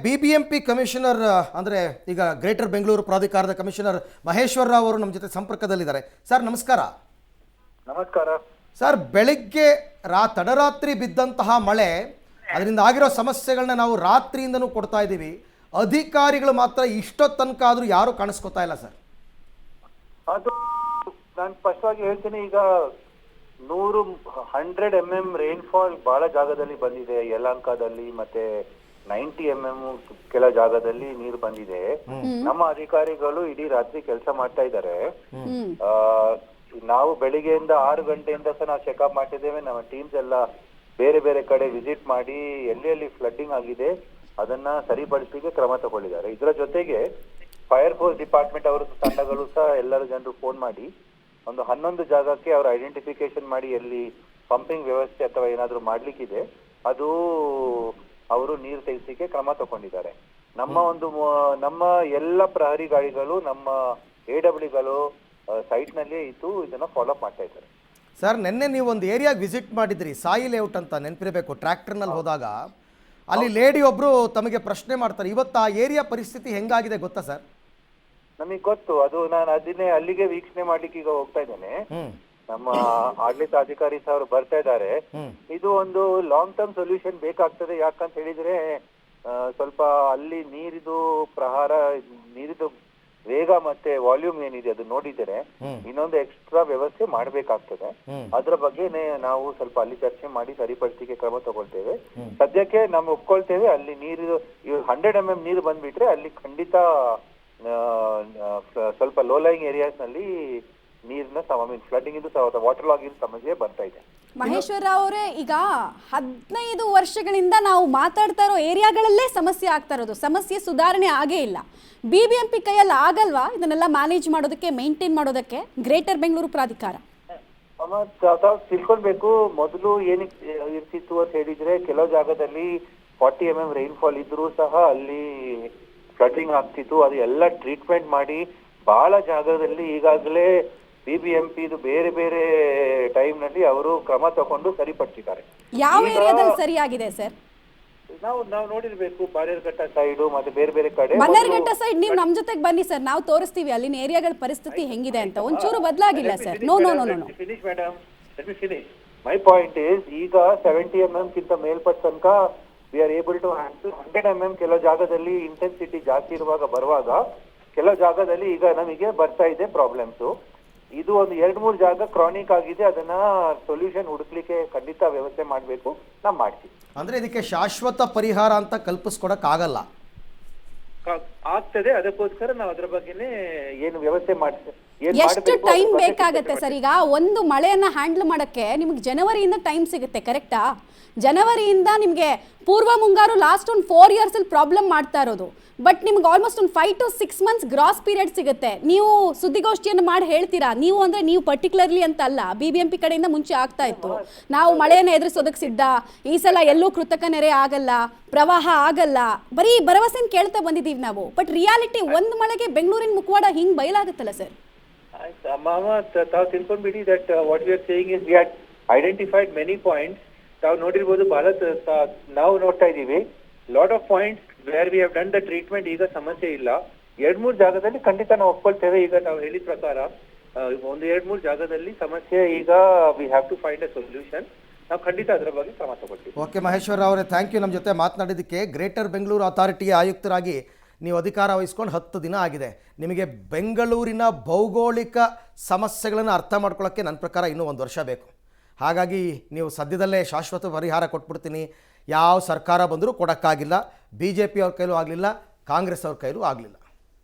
BBMP commissioner ಅಂದರೆ ಈಗ greater Bengaluru ಪ್ರಾಧಿಕಾರದ ಕಮಿಷನರ್ ಮಹೇಶ್ವರ ರಾವ್ ಅವರು ನಮ್ಮ ಜೊತೆ ಸಂಪರ್ಕದಲ್ಲಿದ್ದಾರೆ. ಸರ್ ನಮಸ್ಕಾರ. ನಮಸ್ಕಾರ ಸರ್, ಬೆಳಿಗ್ಗೆ ತಡರಾತ್ರಿ ಬಿದ್ದಂತಹ ಮಳೆ, ಅದರಿಂದ ಆಗಿರೋ ಸಮಸ್ಯೆಗಳನ್ನ ನಾವು ರಾತ್ರಿಯಿಂದನೂ ಕೊಡ್ತಾ ಇದ್ದೀವಿ. ಅಧಿಕಾರಿಗಳು ಮಾತ್ರ ಇಷ್ಟೊತ್ತು ತನಕ ಆದರೂ ಯಾರೂ ಕಾಣಿಸ್ಕೊತಾ ಇಲ್ಲ ಸರ್. ಅದು ನಾನು ಸ್ಪಷ್ಟವಾಗಿ ಹೇಳ್ತೀನಿ. ಈಗ 100 mm ರೈನ್ಫಾಲ್ ಬಹಳ ಜಾಗದಲ್ಲಿ ಬಂದಿದೆ. ಯಲಹಂಕದಲ್ಲಿ ಮತ್ತೆ 90 mm ಕೆಲ ಜಾಗದಲ್ಲಿ ನೀರು ಬಂದಿದೆ. ನಮ್ಮ ಅಧಿಕಾರಿಗಳು ಇಡೀ ರಾತ್ರಿ ಕೆಲಸ ಮಾಡ್ತಾ ಇದ್ದಾರೆ. ನಾವು ಬೆಳಿಗ್ಗೆಯಿಂದ 6 ಗಂಟೆಯಿಂದ ಸಹ ನಾವು ಚೆಕ್ಅಪ್ ಮಾಡ್ತಿದ್ದೇವೆ. ನಮ್ಮ ಟೀಮ್ಸ್ ಎಲ್ಲ ಬೇರೆ ಬೇರೆ ಕಡೆ ವಿಸಿಟ್ ಮಾಡಿ ಎಲ್ಲಿ ಫ್ಲಡ್ಡಿಂಗ್ ಆಗಿದೆ ಅದನ್ನ ಸರಿಪಡಿಸಲಿಕ್ಕೆ ಕ್ರಮ ತಗೊಂಡಿದ್ದಾರೆ. ಇದರ ಜೊತೆಗೆ ಫೈರ್ ಫೋರ್ಸ್ ಡಿಪಾರ್ಟ್ಮೆಂಟ್ ಅವರ ತಂಡಗಳು ಸಹ ಎಲ್ಲರ ಜನರು ಫೋನ್ ಮಾಡಿ ಒಂದು 11 ಜಾಗಕ್ಕೆ ಅವರು ಐಡೆಂಟಿಫಿಕೇಶನ್ ಮಾಡಿ ಎಲ್ಲಿ ಪಂಪಿಂಗ್ ವ್ಯವಸ್ಥೆ ಅಥವಾ ಏನಾದರೂ ಮಾಡ್ಲಿಕ್ಕಿದೆ ಅದು ಅವರು ನೀರು ತೆಗೆಸಲಿಕ್ಕೆ ಕ್ರಮ ತಗೊಂಡಿದ್ದಾರೆ. ನಮ್ಮ ಎಲ್ಲ ಪ್ರಹರಿ ಗಾಡಿಗಳು, ನಮ್ಮ AWಗಳು ಸೈಟ್ ನಲ್ಲಿ ಇದ್ದು ಇದನ್ನ ಫಾಲೋ ಅಪ್ ಮಾಡ್ತಾ ಇದ್ದಾರೆ. ಸರ್, ನಿನ್ನೆ ನೀವು ಒಂದು ಏರಿಯಾಗೆ ವಿಸಿಟ್ ಮಾಡಿದ್ರಿ, ಸಾಯಿ ಲೇಔಟ್ ಅಂತ, ನೆನಪಿರಬೇಕು. ಟ್ರ್ಯಾಕ್ಟರ್ನಲ್ಲಿ ಹೋದಾಗ ಅಲ್ಲಿ ಲೇಡಿ ಒಬ್ರು ತಮಗೆ ಪ್ರಶ್ನೆ ಮಾಡ್ತಾರೆ. ಇವತ್ತು ಆ ಏರಿಯಾ ಪರಿಸ್ಥಿತಿ ಹೆಂಗಾಗಿದೆ ಗೊತ್ತಾ ಸರ್? ನಮಗೆ ಗೊತ್ತು. ಅದು ನಾನು ಅದನ್ನೇ ಅಲ್ಲಿಗೆ ವೀಕ್ಷಣೆ ಮಾಡ್ಲಿಕ್ಕೆ ಈಗ ಹೋಗ್ತಾ ಇದ್ದೇನೆ. ನಮ್ಮ ಆಡಳಿತ ಅಧಿಕಾರಿ ಸಹ ಅವರು ಬರ್ತಾ ಇದ್ದಾರೆ. ಇದು ಒಂದು ಲಾಂಗ್ ಟರ್ಮ್ ಸೊಲ್ಯೂಷನ್ ಬೇಕಾಗ್ತದೆ. ಯಾಕಂತ ಹೇಳಿದ್ರೆ ಸ್ವಲ್ಪ ಅಲ್ಲಿ ನೀರಿದು ನೀರಿದು ವೇಗ ಮತ್ತೆ ವಾಲ್ಯೂಮ್ ಏನಿದೆ ಅದು ನೋಡಿದರೆ ಇನ್ನೊಂದು ಎಕ್ಸ್ಟ್ರಾ ವ್ಯವಸ್ಥೆ ಮಾಡಬೇಕಾಗ್ತದೆ. ಅದ್ರ ಬಗ್ಗೆ ನಾವು ಸ್ವಲ್ಪ ಅಲ್ಲಿ ಚರ್ಚೆ ಮಾಡಿ ಸರಿಪಡಿಸಿಕೆ ಕ್ರಮ ತಗೊಳ್ತೇವೆ. ಸದ್ಯಕ್ಕೆ ನಾವು ಒಪ್ಕೊಳ್ತೇವೆ, ಅಲ್ಲಿ ನೀರು 100 mm ನೀರು ಬಂದ್ಬಿಟ್ರೆ ಅಲ್ಲಿ ಖಂಡಿತ ಸ್ವಲ್ಪ ಲೋ ಲೈಯಿಂಗ್ ಏರಿಯಾಸ್ ನಲ್ಲಿ ನೀರಿನ ಫ್ಲಡ್ಡಿಂಗ್ ಇದು ವಾಟರ್ ಲಾಗಿಂಗ್ ಸಮಸ್ಯೆ ಬರ್ತಾ ಇದೆ. ಮಹೇಶ್ವರ ಅವರೇ, ಈಗ 15 ವರ್ಷಗಳಿಂದ ನಾವು ಮಾತಾಡ್ತಾ ಇರೋ ಏರಿಯಾಗಳಲ್ಲೇ ಸಮಸ್ಯೆ ಆಗ್ತಾ ಇರೋದು, ಸಮಸ್ಯೆ ಸುಧಾರಣೆ ಆಗೇ ಇಲ್ಲ. BBMP ಕೈಯಲ್ಲಿ ಆಗಲ್ವಾ ಇದನ್ನೆಲ್ಲ ಮ್ಯಾನೇಜ್ ಮಾಡೋದಕ್ಕೆ, ಮೇಂಟೈನ್ ಮಾಡೋದಕ್ಕೆ ಗ್ರೇಟರ್ ಬೆಂಗಳೂರು ಪ್ರಾಧಿಕಾರ? ತಿಳ್ಕೊಳ್ಬೇಕು. ಮೊದಲು ಏನಕ್ಕೆ ಇರ್ತಿತ್ತು ಅಂತ ಹೇಳಿದ್ರೆ, ಕೆಲವು ಜಾಗದಲ್ಲಿ 40 mm ರೈನ್ಫಾಲ್ ಇದ್ರೂ ಸಹ ಅಲ್ಲಿ ಫ್ಲಡ್ಡಿಂಗ್ ಆಗ್ತಿತ್ತು. ಅದು ಎಲ್ಲ ಟ್ರೀಟ್ಮೆಂಟ್ ಮಾಡಿ ಬಹಳ ಜಾಗದಲ್ಲಿ ಈಗಾಗಲೇ BBMP ಇದು ಬೇರೆ ಬೇರೆ ಟೈಮ್ ನಲ್ಲಿ ಅವರು ಕ್ರಮ ತಗೊಂಡು ಸರಿಪಡಿಸಿದ್ದಾರೆ. ಯಾವ ಏರಿಯಾದಲ್ಲಿ ಸರಿಯಾಗಿದೆ ಸರ್? ನಾವು ನೋಡಿರ್ಬೇಕು, ಬಾರೇರ್ಘಟ್ಟ ಸೈಡ್ ಮತ್ತೆ ಬೇರೆ ಬೇರೆ ಕಡೆ. ಬನ್ನೇರ್ಘಟ್ಟ ಸೈಡ್ ನೀವು ನಮ್ ಜೊತೆಗೆ ಬನ್ನಿ ಸರ್, ನಾವು ತೋರಿಸ್ತೀವಿ ಅಲ್ಲಿನ ಏರಿಯಾಗಳ ಪರಿಸ್ಥಿತಿ ಹೆಂಗಿದೆ ಅಂತ. ಒಂಚೂರು ಬದಲಾಗಿಲ್ಲ sir. No finish madam, let me finish. My point is, ಈಗ 70 mm ಗಿಂತ ಮೇಲ್ಪಟ್ಟ ತನಕ we are able to handle. 100 mm ಕೆಲವು ಜಾಗದಲ್ಲಿ ಇಂಟೆನ್ಸಿಟಿ ಜಾಸ್ತಿ ಬರುವಾಗ ಕೆಲವು ಜಾಗದಲ್ಲಿ ಈಗ ನಮಗೆ ಬರ್ತಾ ಇದೆ ಪ್ರಾಬ್ಲಮ್ಸ್. ಇದು ಒಂದು 2-3 ಜಾಗ ಕ್ರಾನಿಕ್ ಆಗಿದೆ. ಅದನ್ನ ಸೊಲ್ಯೂಷನ್ ಹುಡುಕ್ಲಿಕ್ಕೆ ಖಂಡಿತ ವ್ಯವಸ್ಥೆ ಮಾಡಬೇಕು. ನಾವು ಮಾಡ್ತೀವಿ. ಅಂದ್ರೆ ಇದಕ್ಕೆ ಶಾಶ್ವತ ಪರಿಹಾರ ಅಂತ ಕಲ್ಪಿಸ್ಕೊಡಕ್ ಆಗಲ್ಲ. ಆಗ್ತದೆ, ಅದಕ್ಕೋಸ್ಕರ ನಾವು ಅದ್ರ ಬಗ್ಗೆನೇ ಏನು ವ್ಯವಸ್ಥೆ ಮಾಡ್ತೇವೆ. ಎಷ್ಟು ಟೈಮ್ ಬೇಕಾಗತ್ತೆ ಸರ್? ಈಗ ಒಂದು ಮಳೆಯನ್ನ ಹ್ಯಾಂಡಲ್ ಮಾಡಕ್ಕೆ ನಿಮ್ಗೆ ಜನವರಿಯಿಂದ ಟೈಮ್ ಸಿಗುತ್ತೆ, ಕರೆಕ್ಟಾ? ಜನವರಿಯಿಂದ ನಿಮಗೆ ಪೂರ್ವ ಮುಂಗಾರು ಲಾಸ್ಟ್ ಒಂದು 4 years ಅಲ್ಲಿ ಪ್ರಾಬ್ಲಮ್ ಮಾಡ್ತಾ ಇರೋದು. ಬಟ್ ನಿಮ್ಗೆ ಆಲ್ಮೋಸ್ಟ್ ಒಂದು 5 to 6 months ಗ್ರಾಸ್ ಪೀರಿಯಡ್ ಸಿಗುತ್ತೆ. ನೀವು ಸುದ್ದಿಗೋಷ್ಠಿಯನ್ನು ಮಾಡಿ ಹೇಳ್ತೀರಾ, ನೀವು ಅಂದ್ರೆ ನೀವು ಪರ್ಟಿಕ್ಯುಲರ್ಲಿ ಅಂತ ಅಲ್ಲ, BBMP ಕಡೆಯಿಂದ ಮುಂಚೆ ಆಗ್ತಾ ಇತ್ತು. ನಾವು ಮಳೆಯನ್ನು ಎದುರಿಸೋದಕ್ಕೆ ಸಿದ್ಧ, ಈ ಸಲ ಎಲ್ಲೂ ಕೃತಕ ನೆರೆ ಆಗಲ್ಲ, ಪ್ರವಾಹ ಆಗಲ್ಲ, ಬರೀ ಭರವಸೆನ ಕೇಳ್ತಾ ಬಂದಿದ್ದೀವಿ ನಾವು. ಬಟ್ ರಿಯಾಲಿಟಿ ಒಂದು ಮಳೆಗೆ ಬೆಂಗಳೂರಿನ ಮುಖವಾಡ ಹಿಂಗ್ ಬಯಲಾಗುತ್ತಲ್ಲ ಸರ್? ತಾವು ತಿಳ್ಕೊಂಡ್ಬಿಡಿ that what you are saying is we had identified many points. ತಾವು ನೋಡಿರ್ಬೋದು, ಬಹಳ ನಾವು ನೋಡ್ತಾ ಇದ್ದೀವಿ lot of points where we have done the treatment. ಈಗ ಸಮಸ್ಯೆ ಇಲ್ಲ. 2-3 ಜಾಗದಲ್ಲಿ ಖಂಡಿತ ನಾವು ಒಪ್ಕೊಳ್ತೇವೆ. ಈಗ ನಾವು ಹೇಳಿದ ಪ್ರಕಾರ ಒಂದು 2-3 ಜಾಗದಲ್ಲಿ ಸಮಸ್ಯೆ, ಈಗ we have to find a solution. ನಾವು ಖಂಡಿತ ಅದರ ಬಗ್ಗೆ ಕ್ರಮ ತಗೊಳ್ತೀವಿ. ಓಕೆ ಮಹೇಶ್ವರ ಅವರೇ, ಥ್ಯಾಂಕ್ ಯು ನಮ್ಮ ಜೊತೆ ಮಾತನಾಡಿದ್ದಕ್ಕೆ. ಗ್ರೇಟರ್ ಬೆಂಗಳೂರು ಅಥಾರಿಟಿಯ ಆಯುಕ್ತರಾಗಿ ನೀವು ಅಧಿಕಾರ ವಹಿಸ್ಕೊಂಡು 10 ದಿನ ಆಗಿದೆ. ನಿಮಗೆ ಬೆಂಗಳೂರಿನ ಭೌಗೋಳಿಕ ಸಮಸ್ಯೆಗಳನ್ನು ಅರ್ಥ ಮಾಡ್ಕೊಳ್ಳೋಕ್ಕೆ ನನ್ನ ಪ್ರಕಾರ ಇನ್ನೂ 1 ವರ್ಷ ಬೇಕು. ಹಾಗಾಗಿ ನೀವು ಸದ್ಯದಲ್ಲೇ ಶಾಶ್ವತ ಪರಿಹಾರ ಕೊಟ್ಬಿಡ್ತೀನಿ, ಯಾವ ಸರ್ಕಾರ ಬಂದರೂ ಕೊಡೋಕ್ಕಾಗಿಲ್ಲ. BJP ಅವ್ರ ಕೈಲೂ ಆಗಲಿಲ್ಲ, ಕಾಂಗ್ರೆಸ್ ಅವ್ರ ಕೈಲೂ ಆಗಲಿಲ್ಲ.